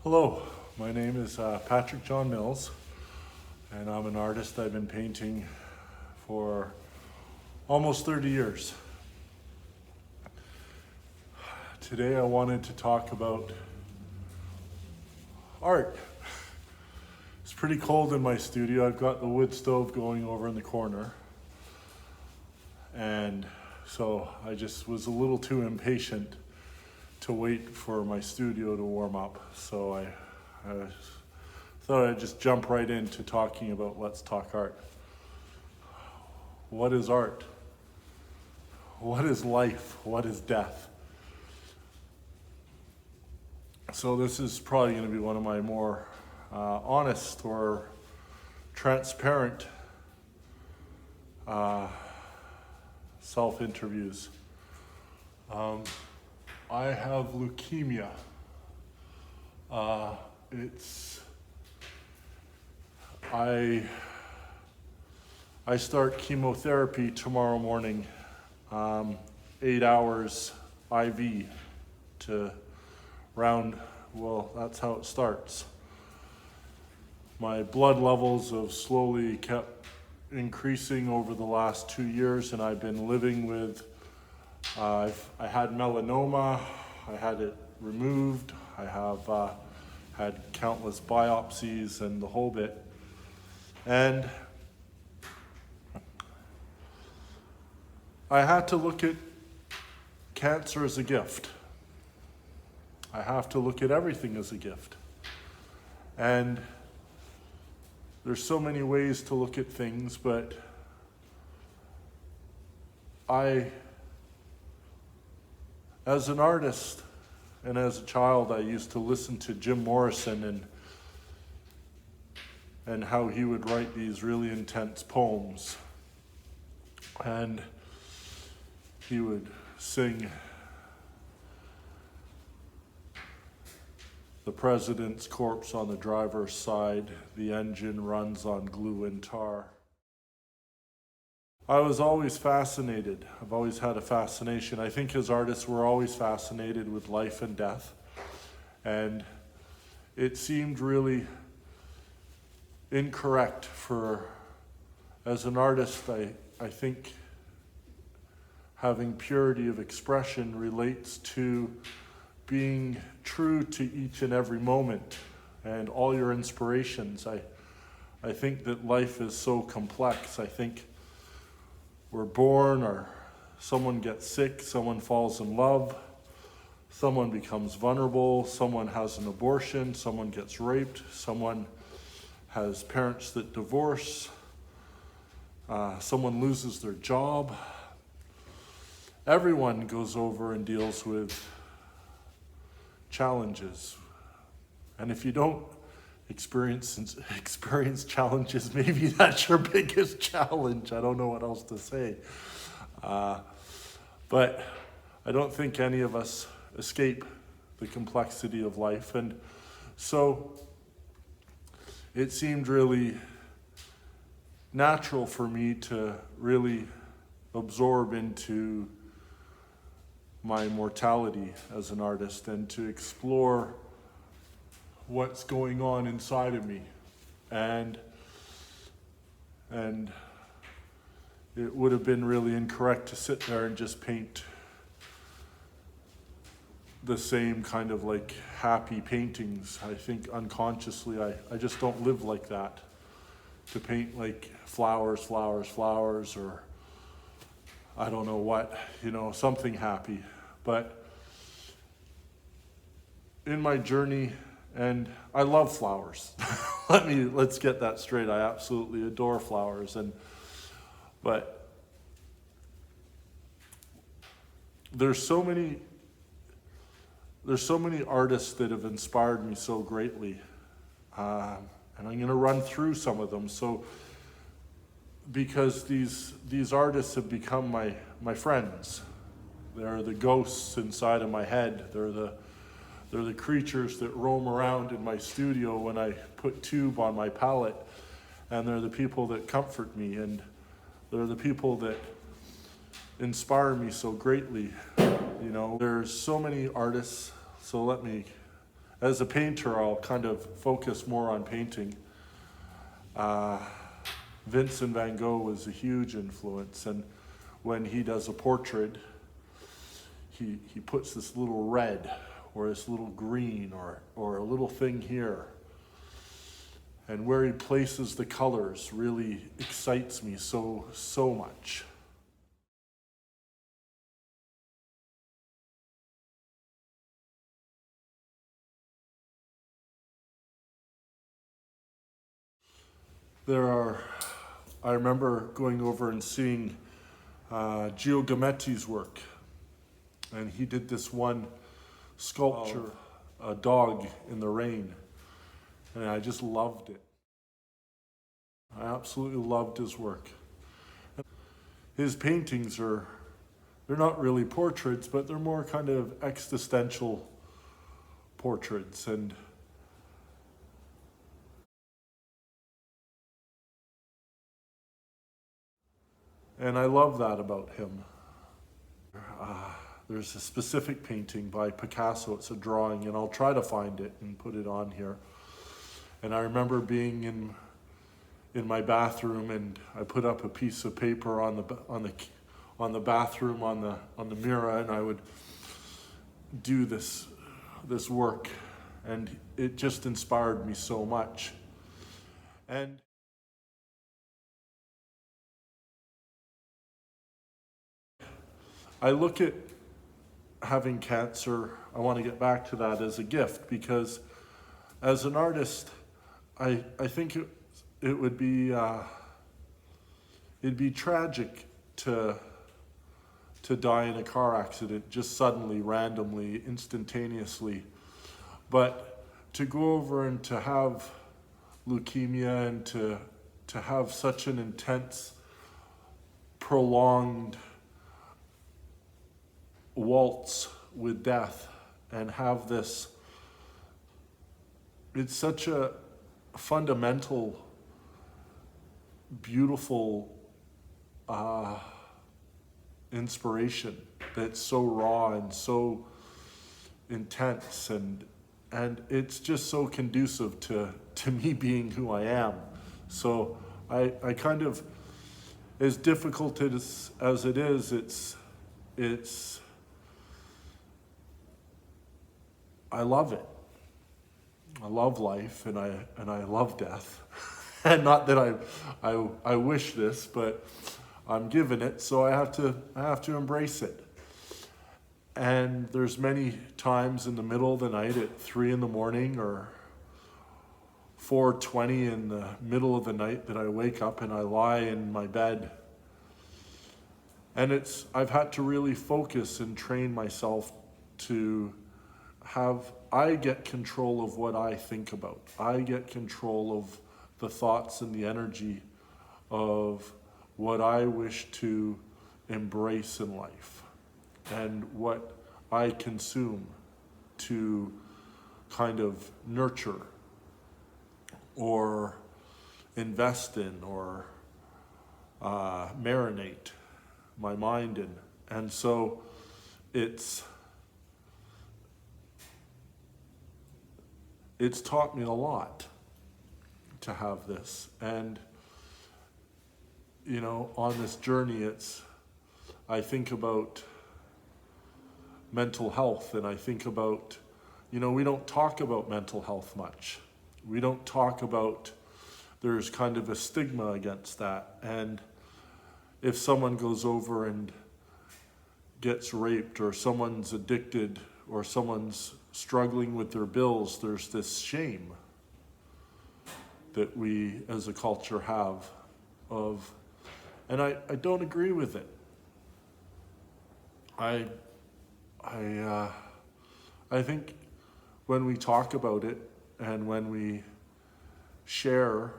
Hello, my name is Patrick John Mills, and I'm an artist. I've been painting for almost 30 years. Today I wanted to talk about art. It's pretty cold in my studio. I've got the wood stove going over in the corner, and so I just was a little too impatient to wait for my studio to warm up. So I thought I'd just jump right into talking about Let's Talk Art. What is art? What is life? What is death? So this is probably going to be one of my more honest or transparent self-interviews. I have leukemia. I start chemotherapy tomorrow morning, 8 hours IV to that's how it starts. My blood levels have slowly kept increasing over the last 2 years, and I've been living with I had melanoma. I had it removed. I have had countless biopsies and the whole bit. And I had to look at cancer as a gift. I have to look at everything as a gift. And there's so many ways to look at things, but as an artist and as a child, I used to listen to Jim Morrison and how he would write these really intense poems. And he would sing the president's corpse on the driver's side, the engine runs on glue and tar. I was always fascinated. I've always had a fascination. I think as artists, we're always fascinated with life and death. And it seemed really incorrect as an artist, I think having purity of expression relates to being true to each and every moment and all your inspirations. I think that life is so complex. I think we're born, or someone gets sick, someone falls in love, someone becomes vulnerable, someone has an abortion, someone gets raped, someone has parents that divorce, someone loses their job. Everyone goes over and deals with challenges. And if you don't experience challenges, maybe that's your biggest challenge. I don't know what else to say. But I don't think any of us escape the complexity of life. And so it seemed really natural for me to really absorb into my mortality as an artist and to explore what's going on inside of me. And it would have been really incorrect to sit there and just paint the same kind of like happy paintings. I think unconsciously I just don't live like that, to paint like flowers, or I don't know what, something happy. But in my journey, and I love flowers. Let's get that straight. I absolutely adore flowers, but there's so many artists that have inspired me so greatly, and I'm going to run through some of them. So, because these artists have become my friends. They're the ghosts inside of my head. They're the creatures that roam around in my studio when I put tube on my palette, and they're the people that comfort me, and they're the people that inspire me so greatly. There's so many artists, so let me as a painter, I'll kind of focus more on painting. Vincent van Gogh was a huge influence, and when he does a portrait, he puts this little red or this little green or a little thing here. And where he places the colors really excites me so much. I remember going over and seeing GIACOMETTI's work, and he did this one sculpture, a dog in the rain, and I just loved it. I absolutely loved his work. His paintings they're not really portraits, but they're more kind of existential portraits, and I love that about him. There's a specific painting by Picasso, it's a drawing, and I'll try to find it and put it on here. And I remember being in my bathroom, and I put up a piece of paper on the bathroom on the mirror, and I would do this work, and it just inspired me so much. And I look at having cancer, I want to get back to that, as a gift, because as an artist, I think it would be it'd be tragic to die in a car accident just suddenly, randomly, instantaneously. But to go over and to have leukemia and to have such an intense, prolonged waltz with death and have this, it's such a fundamental, beautiful inspiration that's so raw and so intense, and it's just so conducive to me being who I am. So I kind of, as difficult as it is, it's I love it. I love life, and I love death. And not that I wish this, but I'm given it, so I have to embrace it. And there's many times in the middle of the night at 3 in the morning or 4:20 in the middle of the night that I wake up and I lie in my bed. And I've had to really focus and train myself to I get control of what I think about. I get control of the thoughts and the energy of what I wish to embrace in life and what I consume to kind of nurture or invest in or marinate my mind in. And so it's taught me a lot to have this. And on this journey, I think about mental health, and I think about, we don't talk about mental health much. We don't talk about, there's kind of a stigma against that. And if someone goes over and gets raped, or someone's addicted, or someone's struggling with their bills, there's this shame that we as a culture have of, and I don't agree with it. I think when we talk about it and when we share,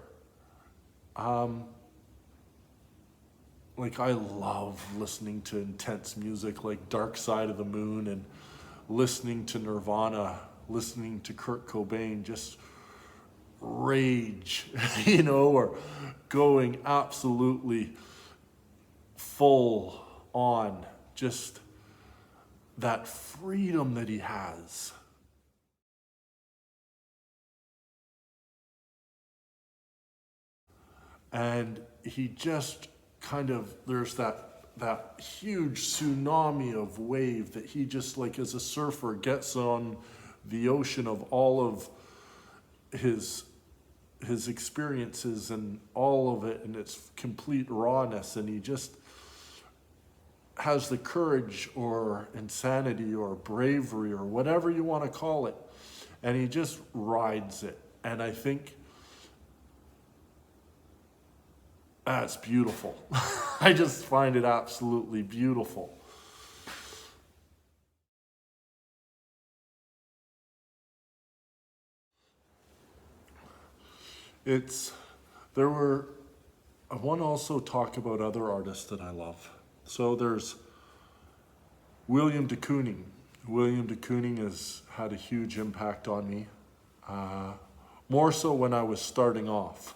like I love listening to intense music like Dark Side of the Moon, and listening to Nirvana, listening to Kurt Cobain, just rage, or going absolutely full on, just that freedom that he has. And he just kind of, there's that huge tsunami of wave that he just, like as a surfer, gets on the ocean of all of his experiences and all of it in its complete rawness, and he just has the courage or insanity or bravery or whatever you want to call it, and he just rides it. And I think that's beautiful. I just find it absolutely beautiful. I want to also talk about other artists that I love. So there's William de Kooning. William de Kooning has had a huge impact on me, more so when I was starting off.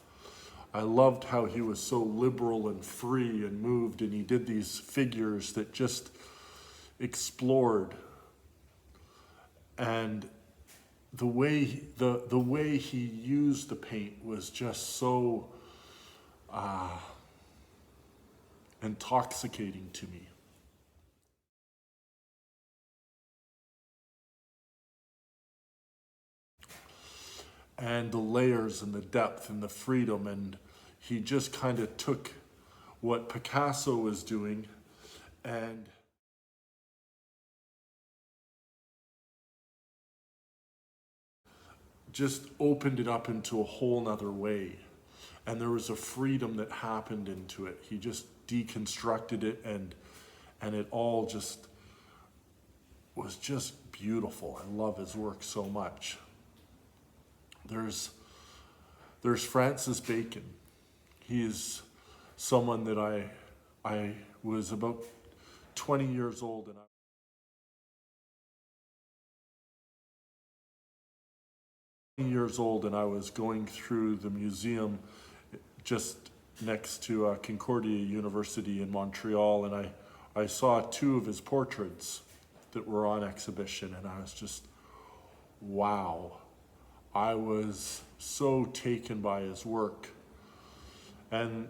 I loved how he was so liberal and free and moved, and he did these figures that just explored. And the way he used the paint was just so intoxicating to me. And the layers and the depth and the freedom, and he just kind of took what Picasso was doing and just opened it up into a whole nother way. And there was a freedom that happened into it. He just deconstructed it, and it all just was just beautiful. I love his work so much. There's Francis Bacon. He is someone that I was about 20 years old, and I was going through the museum just next to Concordia University in Montreal, and I saw two of his portraits that were on exhibition, and I was just, wow. I was so taken by his work. And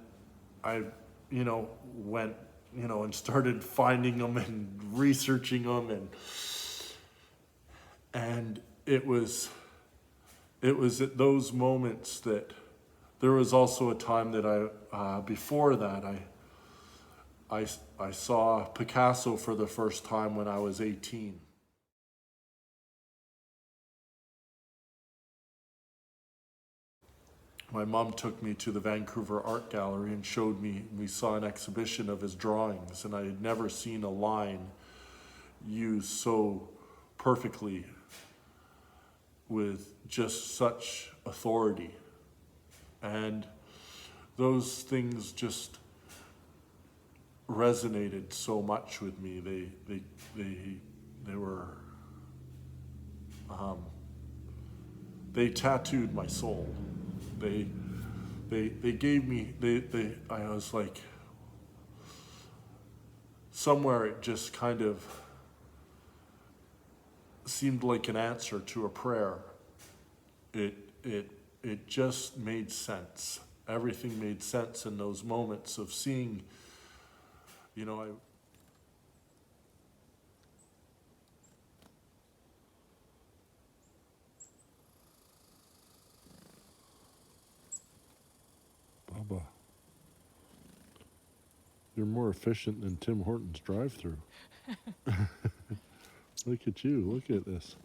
I, went, and started finding them and researching them, and it was at those moments that there was also a time that before that I saw Picasso for the first time when I was 18. My mom took me to the Vancouver Art Gallery and we saw an exhibition of his drawings, and I had never seen a line used so perfectly with just such authority. And those things just resonated so much with me. They were, they tattooed my soul. They gave me, I was like, somewhere it just kind of seemed like an answer to a prayer. It just made sense. Everything made sense in those moments of seeing, Baba, you're more efficient than Tim Hortons drive-through. Look at you, look at this.